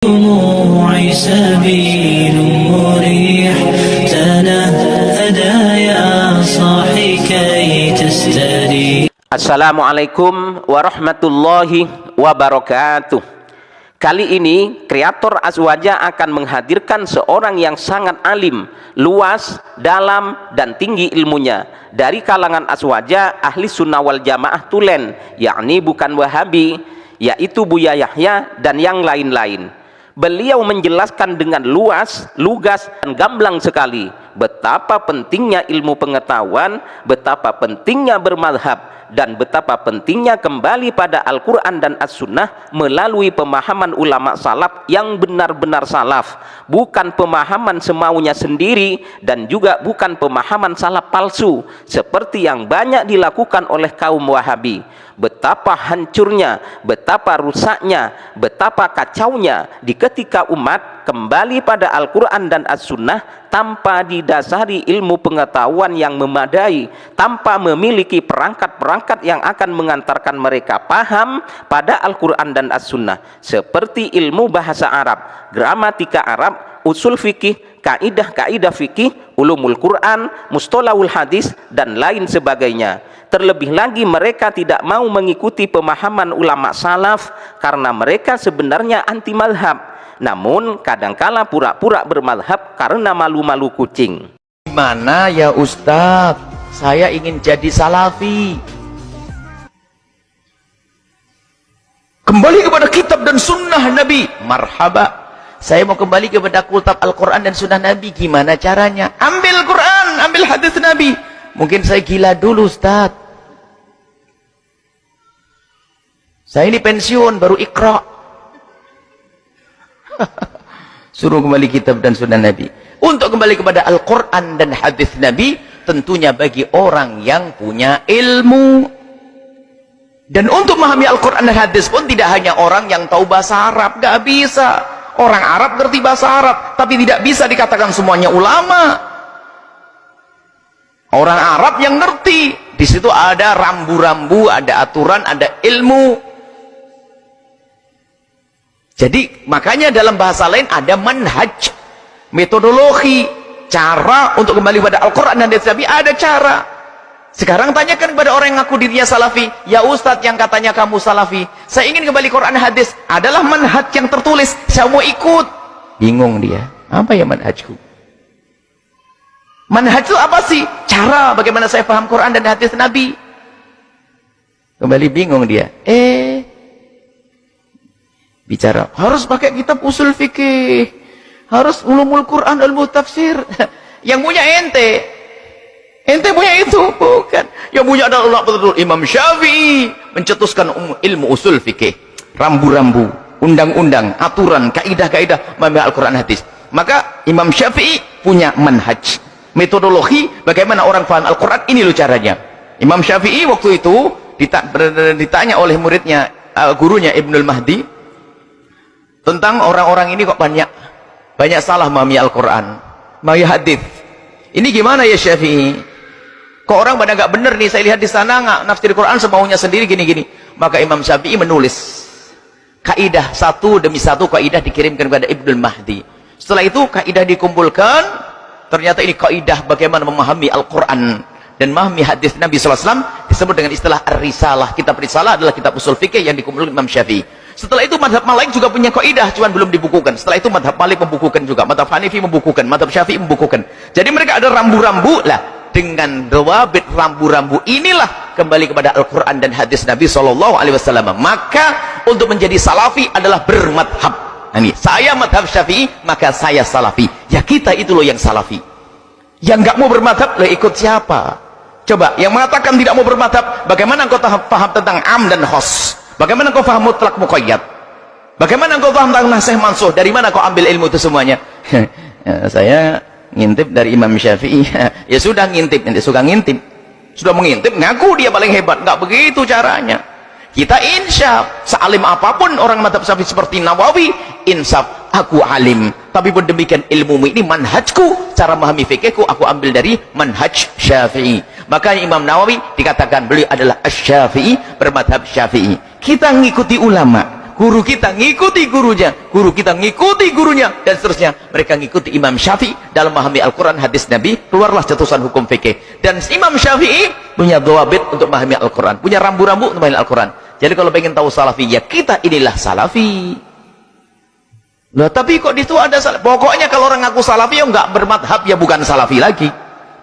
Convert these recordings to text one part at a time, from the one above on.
دموعي سبيل مريح تنهدى يا صاحي كي تستريح. Assalamualaikum warahmatullahi wabarakatuh. Kali ini kreator Azwaja akan menghadirkan seorang yang sangat alim, luas, dalam, dan tinggi ilmunya dari kalangan Azwaja ahli sunnah wal jamaah Tulen, yakni bukan Wahabi, yaitu Buya Yahya dan yang lain-lain. Beliau menjelaskan dengan luas, lugas, dan gamblang sekali betapa pentingnya ilmu pengetahuan, betapa pentingnya bermadhab, dan betapa pentingnya kembali pada Al-Quran dan As-Sunnah melalui pemahaman ulama salaf yang benar-benar salaf, bukan pemahaman semaunya sendiri, dan juga bukan pemahaman salaf palsu seperti yang banyak dilakukan oleh kaum Wahabi. Betapa hancurnya, betapa rusaknya, betapa kacaunya di ketika umat kembali pada Al-Quran dan As-Sunnah tanpa didasari ilmu pengetahuan yang memadai, tanpa memiliki perangkat-perangkat yang akan mengantarkan mereka paham pada Al-Quran dan As-Sunnah, seperti ilmu bahasa Arab, gramatika Arab, usul fikih, kaidah-kaidah fikih, ulumul Quran, mustalahul hadis, dan lain sebagainya. Terlebih lagi mereka tidak mau mengikuti pemahaman ulama salaf karena mereka sebenarnya anti mazhab, namun kadangkala pura-pura bermadhab karena malu-malu kucing. Gimana ya Ustadz, saya ingin jadi salafi, kembali kepada kitab dan sunnah Nabi. Marhaba, saya mau kembali kepada kitab Al-Quran dan sunnah Nabi. Gimana caranya? Ambil Quran, ambil hadis Nabi. Mungkin saya gila dulu Ustadz, saya ini pensiun baru Iqra. Suruh kembali kitab dan sunnah Nabi. Untuk kembali kepada Al-Quran dan hadis Nabi, tentunya bagi orang yang punya ilmu. Dan untuk memahami Al-Quran dan hadis pun tidak hanya orang yang tahu bahasa Arab. Gak bisa. Orang Arab ngerti bahasa Arab, tapi tidak bisa dikatakan semuanya ulama. Orang Arab yang ngerti, di situ ada rambu-rambu, ada aturan, ada ilmu. Jadi makanya dalam bahasa lain ada manhaj, metodologi, cara untuk kembali pada Al-Quran dan hadis Nabi, ada cara. Sekarang tanyakan kepada orang yang ngaku dirinya salafi, ya Ustadz yang katanya kamu salafi, saya ingin kembali Quran dan hadis, adalah manhaj yang tertulis, saya mau ikut. Bingung dia, apa ya manhajku? Manhaj itu apa sih? Cara bagaimana saya paham Quran dan hadis Nabi. Kembali bingung dia. Bicara harus pakai kitab usul fikih, harus ulumul Quran, ilmu tafsir. Yang punya ente punya itu bukan. Yang punya adalah betul Imam Syafi'i mencetuskan ilmu usul fikih, rambu-rambu, undang-undang, aturan, kaidah-kaidah memahami Al-Quran hadis. Maka Imam Syafi'i punya manhaj, metodologi bagaimana orang paham Al-Quran. Ini loh caranya. Imam Syafi'i waktu itu ditanya oleh muridnya, gurunya Ibnul Mahdi, tentang orang-orang ini kok banyak salah memahami Al-Quran, memahami hadis. Ini gimana ya Syafi'i? Kok orang pada nggak bener nih, saya lihat di sana nggak nafsir Quran semaunya sendiri gini-gini. Maka Imam Syafi'i menulis kaidah satu demi satu, kaidah dikirimkan kepada Ibnul Mahdi. Setelah itu kaidah dikumpulkan, ternyata ini kaidah bagaimana memahami Al-Quran dan memahami hadis Nabi SAW, disebut dengan istilah Ar-Risalah. Kitab Risalah adalah kitab usul fikih yang dikumpulkan Imam Syafi'i. Setelah itu madhab Malik juga punya kaidah, cuman belum dibukukan. Setelah itu madhab Malik membukukan juga, madhab Hanifi membukukan, madhab Syafi'i membukukan. Jadi mereka ada rambu-rambu lah. Dengan dawabit rambu-rambu inilah kembali kepada Al-Quran dan hadis Nabi SAW. Maka untuk menjadi salafi adalah bermadhab. Nah, ini, saya madhab Syafi'i, maka saya salafi. Ya kita itu loh yang salafi. Yang nggak mau bermadhab, lah ikut siapa? Coba, yang mengatakan tidak mau bermadhab, bagaimana engkau paham tentang am dan khos? Bagaimana kau faham mutlak muqayyad? Bagaimana kau faham tentang nasih mansuh? Dari mana kau ambil ilmu itu semuanya? Saya ngintip dari Imam Syafi'i. Ya sudah ngintip, nanti suka ngintip. Sudah mengintip, ngaku dia paling hebat. Enggak begitu caranya. Kita insyaf, sealim apapun orang madhab Syafi'i seperti Nawawi, insaf, aku alim. Tapi pun demikian ilmumu ini manhajku, cara memahami fikihku aku ambil dari manhaj Syafi'i. Makanya Imam Nawawi dikatakan beliau adalah Asy-Syafi'i, bermadhab Syafi'i. Kita ngikuti ulama. Guru kita ngikuti gurunya, guru kita ngikuti gurunya, dan seterusnya. Mereka ngikuti Imam Syafi'i dalam memahami Al-Quran, hadis Nabi, keluarlah cetusan hukum fikih. Dan Imam Syafi'i punya dhawabit untuk memahami Al-Quran, punya rambu-rambu untuk memahami Al-Quran. Jadi kalau pengen tahu salafi, ya kita inilah salafi. Nah, tapi kok di situ ada salafi? Pokoknya kalau orang ngaku salafi, ya nggak bermadhab, ya bukan salafi lagi.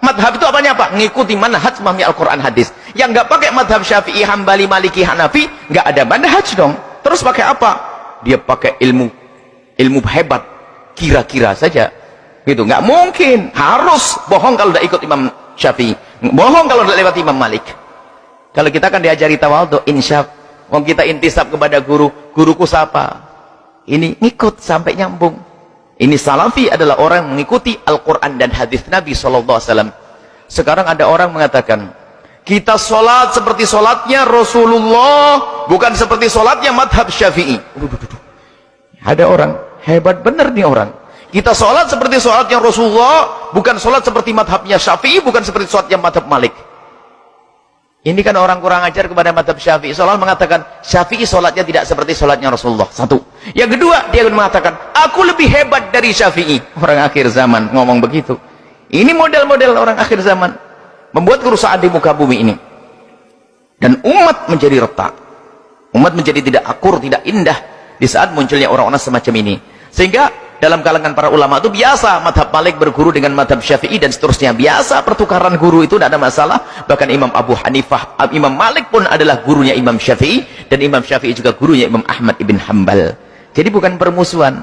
Madhab itu apanya Pak? Ngikuti manhaj memahami Al-Quran, hadis. Yang nggak pakai madhab Syafi'i, Hambali, Maliki, Hanafi, nggak ada manhaj dong. Terus pakai apa? Dia pakai ilmu hebat, kira-kira saja, gitu. Nggak mungkin, harus bohong kalau udah ikut Imam Syafi'i, bohong kalau udah lewat Imam Malik. Kalau kita kan diajari tawadhu, insyaf, mau kita intisab kepada guru, guruku siapa? Ini ngikut sampai nyambung. Ini salafi adalah orang yang mengikuti Al-Quran dan hadis Nabi SAW. Sekarang ada orang mengatakan, kita sholat seperti sholatnya Rasulullah, bukan seperti sholatnya madhab Syafi'i. Ada orang, hebat benar nih orang. Kita sholat seperti sholatnya Rasulullah, bukan sholat seperti madhabnya Syafi'i, bukan seperti sholatnya madhab Malik. Ini kan orang kurang ajar kepada madhab Syafi'i. Seolah mengatakan, Syafi'i sholatnya tidak seperti sholatnya Rasulullah. Satu. Yang kedua, dia mengatakan, aku lebih hebat dari Syafi'i. Orang akhir zaman ngomong begitu. Ini model-model orang akhir zaman. Membuat kerusakan di muka bumi ini, dan umat menjadi retak, umat menjadi tidak akur, tidak indah di saat munculnya orang-orang semacam ini. Sehingga dalam kalangan para ulama itu biasa madhab Malik berguru dengan madhab Syafi'i dan seterusnya, biasa pertukaran guru itu tidak ada masalah. Bahkan Imam Abu Hanifah, Imam Malik pun adalah gurunya Imam Syafi'i, dan Imam Syafi'i juga gurunya Imam Ahmad ibn Hanbal. Jadi bukan permusuhan,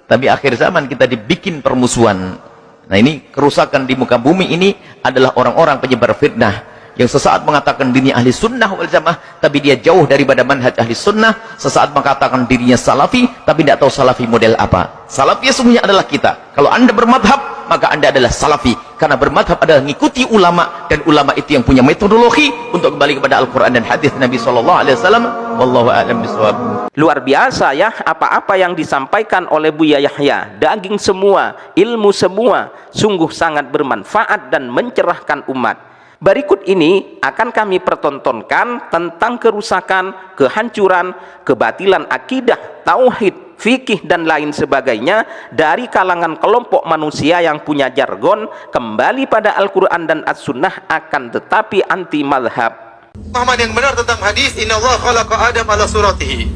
tapi akhir zaman kita dibikin permusuhan. Nah, ini kerusakan di muka bumi ini adalah orang-orang penyebar fitnah yang sesaat mengatakan dirinya ahli sunnah wal jamaah, tapi dia jauh daripada manhaj ahli sunnah. Sesaat mengatakan dirinya salafi, tapi tidak tahu salafi model apa. Salafi sesungguhnya adalah kita. Kalau anda bermadhab, maka anda adalah salafi, karena bermadhab adalah mengikuti ulama, dan ulama itu yang punya metodologi untuk kembali kepada Al-Quran dan hadis Nabi SAW. Wallahu a'lam bishawab. Luar biasa ya, apa-apa yang disampaikan oleh Buya Yahya, daging semua, ilmu semua, sungguh sangat bermanfaat dan mencerahkan umat. Berikut ini akan kami pertontonkan tentang kerusakan, kehancuran, kebatilan akidah, tauhid, fikih dan lain sebagainya dari kalangan kelompok manusia yang punya jargon kembali pada Al-Quran dan As-Sunnah akan tetapi anti madhab. Pemahaman yang benar tentang hadis, Inna Allah khalaqa Adam ala suratihi.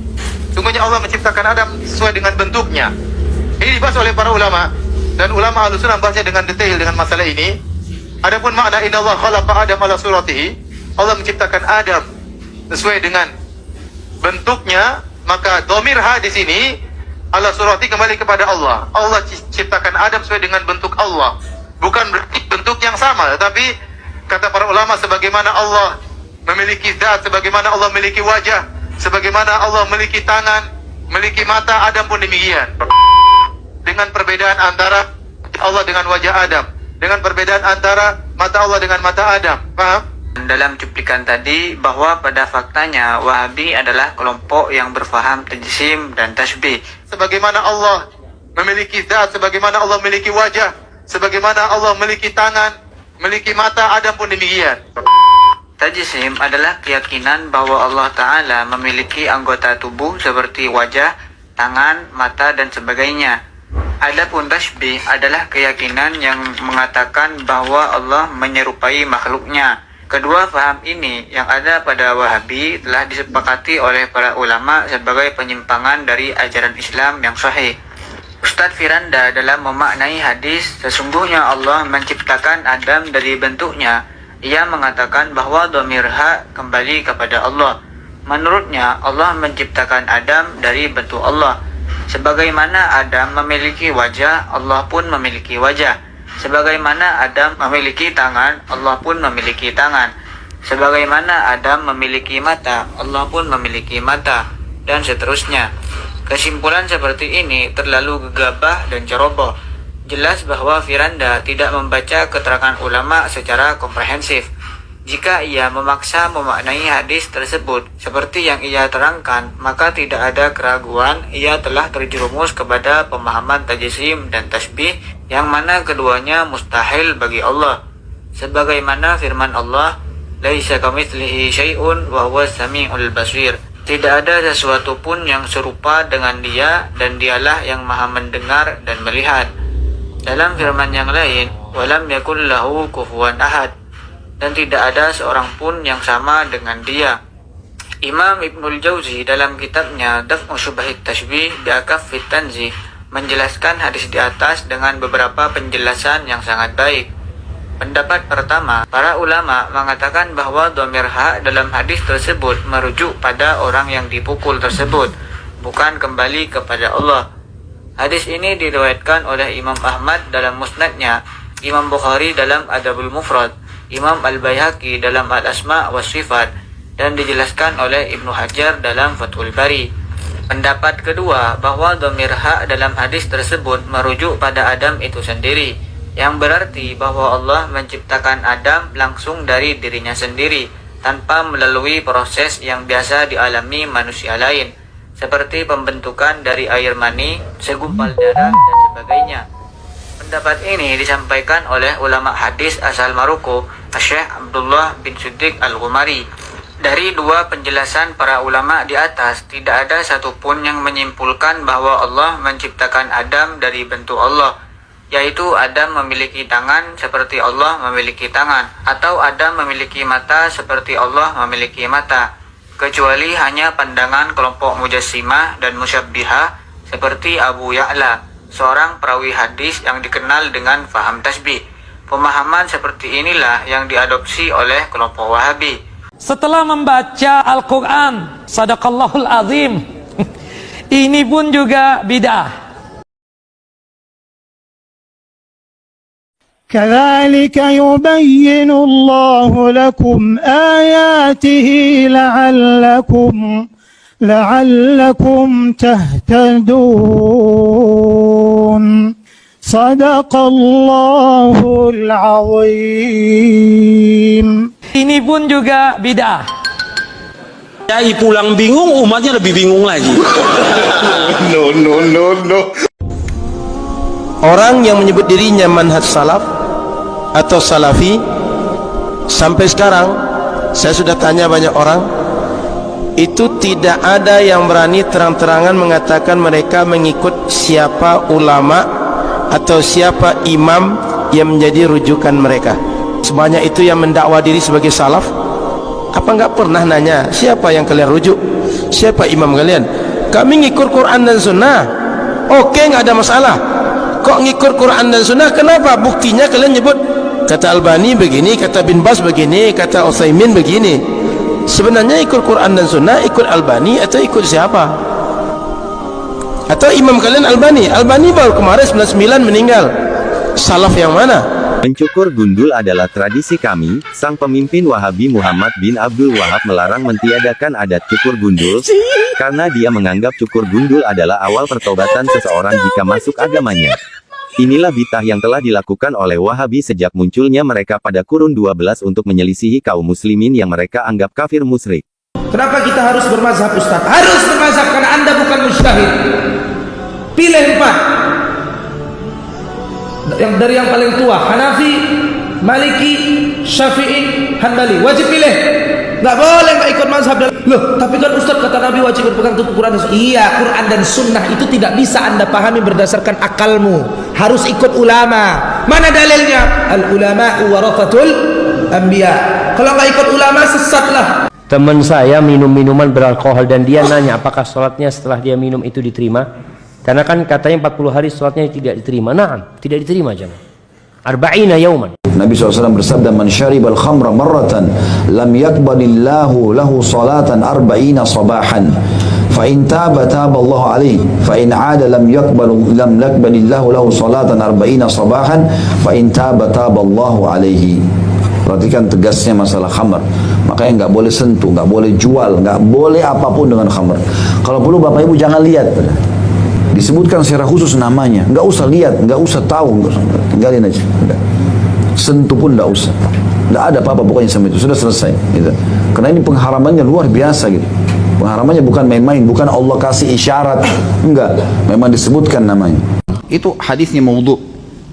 Sungguhnya Allah menciptakan Adam sesuai dengan bentuknya. Ini dibahas oleh para ulama, dan ulama Ahlussunnah membahasnya dengan detail dengan masalah ini. Adapun makna Inna Allah khalaqa Adam ala suratihi, Allah menciptakan Adam sesuai dengan bentuknya, maka dhamir ha di sini ala surati kembali kepada Allah. Allah ciptakan Adam sesuai dengan bentuk Allah, bukan berarti bentuk yang sama, tetapi kata para ulama, sebagaimana Allah memiliki zat, sebagaimana Allah memiliki wajah, sebagaimana Allah memiliki tangan, memiliki mata, Adam pun demikian. Dengan perbedaan antara Allah dengan wajah Adam, dengan perbedaan antara mata Allah dengan mata Adam. Paham? Dalam cuplikan tadi bahwa pada faktanya Wahabi adalah kelompok yang berfaham tajsim dan tasbih. Sebagaimana Allah memiliki zat, sebagaimana Allah memiliki wajah, sebagaimana Allah memiliki tangan, memiliki mata, Adam pun demikian. Tajsim adalah keyakinan bahwa Allah Ta'ala memiliki anggota tubuh seperti wajah, tangan, mata, dan sebagainya. Adapun tasbih adalah keyakinan yang mengatakan bahwa Allah menyerupai makhluknya. Kedua faham ini yang ada pada Wahabi telah disepakati oleh para ulama sebagai penyimpangan dari ajaran Islam yang sahih. Ustadz Firanda dalam memaknai hadis, sesungguhnya Allah menciptakan Adam dari bentuknya, ia mengatakan bahwa dhamir ha kembali kepada Allah. Menurutnya, Allah menciptakan Adam dari bentuk Allah. Sebagaimana Adam memiliki wajah, Allah pun memiliki wajah. Sebagaimana Adam memiliki tangan, Allah pun memiliki tangan. Sebagaimana Adam memiliki mata, Allah pun memiliki mata, dan seterusnya. Kesimpulan seperti ini terlalu gegabah dan ceroboh. Jelas bahwa Firanda tidak membaca keterangan ulama secara komprehensif. Jika ia memaksa memaknai hadis tersebut seperti yang ia terangkan, maka tidak ada keraguan ia telah terjerumus kepada pemahaman tajsim dan tasbih, yang mana keduanya mustahil bagi Allah. Sebagaimana firman Allah, "Laisa kamitslihi syai'un wa huwas samiul basir." Tidak ada sesuatu pun yang serupa dengan Dia, dan Dialah yang Maha mendengar dan melihat. Dalam firman yang lain, walam yakul lahu kufuwan ahad, dan tidak ada seorang pun yang sama dengan Dia. Imam Ibnul Jauzi dalam kitabnya Daf'u Syubahit Tashbih bi'akaffit tanzih menjelaskan hadis di atas dengan beberapa penjelasan yang sangat baik. Pendapat pertama, para ulama mengatakan bahwa dhamir ha dalam hadis tersebut merujuk pada orang yang dipukul tersebut, bukan kembali kepada Allah. Hadis ini diriwayatkan oleh Imam Ahmad dalam Musnadnya, Imam Bukhari dalam Adabul Mufrad, Imam Al-Baihaqi dalam Al-Asma' wa Sifat, dan dijelaskan oleh Ibnu Hajar dalam Fathul Bari. Pendapat kedua, bahwa dhamir ha dalam hadis tersebut merujuk pada Adam itu sendiri, yang berarti bahwa Allah menciptakan Adam langsung dari dirinya sendiri, tanpa melalui proses yang biasa dialami manusia lain, seperti pembentukan dari air mani, segumpal darah, dan sebagainya. Pendapat ini disampaikan oleh ulama hadis asal Maroko, Syekh Abdullah bin Siddiq Al-Ghumari. Dari dua penjelasan para ulama di atas, tidak ada satupun yang menyimpulkan bahwa Allah menciptakan Adam dari bentuk Allah, yaitu Adam memiliki tangan seperti Allah memiliki tangan, atau Adam memiliki mata seperti Allah memiliki mata, kecuali hanya pandangan kelompok Mujassimah dan Musyabbihah seperti Abu Ya'la, seorang perawi hadis yang dikenal dengan faham tasbih. Pemahaman seperti inilah yang diadopsi oleh kelompok Wahabi. Setelah membaca Al-Quran, Sadaqallahul Azim, ini pun juga bid'ah. كذلك يبين الله لكم آياته لعلكم تهتدون صدق الله العظيم. Ini pun juga bid'ah. Kiai pulang bingung, umatnya lebih bingung lagi. No. Orang yang menyebut dirinya manhaj salaf atau salafi, sampai sekarang saya sudah tanya banyak orang, itu tidak ada yang berani terang-terangan mengatakan mereka mengikut siapa ulama atau siapa imam yang menjadi rujukan mereka. Sebanyak itu yang mendakwa diri sebagai salaf, apa enggak pernah nanya siapa yang kalian rujuk, siapa imam kalian? Kami ngikut Quran dan Sunnah. Oke, enggak ada masalah. Kok ngikut Quran dan Sunnah? Kenapa? Buktinya kalian nyebut kata Albani begini, kata Bin Bas begini, kata Utsaimin begini. Sebenarnya ikut Quran dan Sunnah, ikut Albani atau ikut siapa? Atau imam kalian Albani? Albani baru kemarin 99 meninggal. Salaf yang mana? Mencukur gundul adalah tradisi kami. Sang pemimpin Wahabi Muhammad bin Abdul Wahab melarang mentiadakan adat cukur gundul, karena dia menganggap cukur gundul adalah awal pertobatan seseorang jika masuk agamanya. Inilah bid'ah yang telah dilakukan oleh Wahabi sejak munculnya mereka pada kurun 12 untuk menyelisihi kaum muslimin yang mereka anggap kafir musyrik. Kenapa kita harus bermazhab, Ustaz? Harus bermazhab karena Anda bukan mujtahid. Pilih 4. Dari yang paling tua, Hanafi, Maliki, Syafi'i, Hanbali. Wajib pilih. Nggak boleh nggak ikut mazhab. Loh, tapi kan Ustaz kata Nabi wajib berpegang teguh Quran dan Sunnah. Iya, Quran dan Sunnah itu tidak bisa Anda pahami berdasarkan akalmu. Harus ikut ulama. Mana dalilnya? Al ulama warathatul anbiya. Kalau nggak ikut ulama sesatlah. Teman saya minum minuman beralkohol dan dia nanya apakah sholatnya setelah dia minum itu diterima. Karena kan katanya 40 hari sholatnya tidak diterima. Naam, tidak diterima jangan. Arba'ina yauman. Nabi SAW bersabda, man syaribal khamra marratan lam yakbalillahu lahu salatan arba'ina sabahan. Fa in taba taballahu alaihi, fa in aada lam yakbalillahu lahu salatan arba'ina sabahan, fa in taba taballahu alaihi. Perhatikan tegasnya masalah khamr. Makanya nggak boleh sentuh, nggak boleh jual, nggak boleh apapun dengan khamr. Kalau perlu Bapak Ibu jangan lihat. Disebutkan secara khusus namanya, nggak usah lihat, nggak usah tahu, tinggalin aja. Udah. Sentuh pun nggak usah, nggak ada apa-apa pokoknya sama itu, sudah selesai. Gitu. Karena ini pengharamannya luar biasa gitu. Pengharamannya bukan main-main, bukan Allah kasih isyarat, enggak, memang disebutkan namanya. Itu hadisnya maudhu.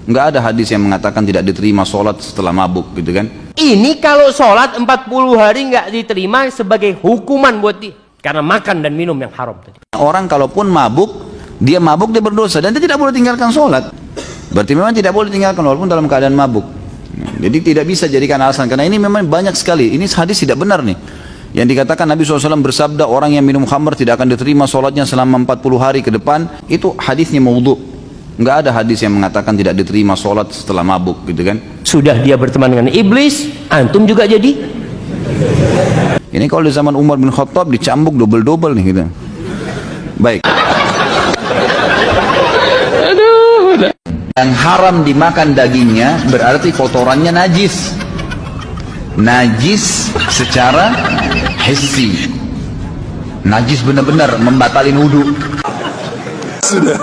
Nggak ada hadis yang mengatakan tidak diterima sholat setelah mabuk gitu kan. Ini kalau sholat 40 hari nggak diterima sebagai hukuman buat dia. Karena makan dan minum yang haram tadi. Orang kalaupun mabuk, dia berdosa dan dia tidak boleh tinggalkan sholat. Berarti memang tidak boleh tinggalkan walaupun dalam keadaan mabuk. Jadi tidak bisa jadikan alasan, karena ini memang banyak sekali. Ini hadis tidak benar nih. Yang dikatakan Nabi SAW bersabda, orang yang minum khamr tidak akan diterima sholatnya selama 40 hari ke depan. Itu hadisnya maudhu. Enggak ada hadis yang mengatakan tidak diterima sholat setelah mabuk gitu kan. Sudah dia berteman dengan iblis, antum juga jadi. Ini kalau di zaman Umar bin Khattab dicambuk double-double nih gitu. Baik. Yang haram dimakan dagingnya berarti kotorannya najis. Najis secara hissi. Najis benar-benar membatalin wudu. Sudah.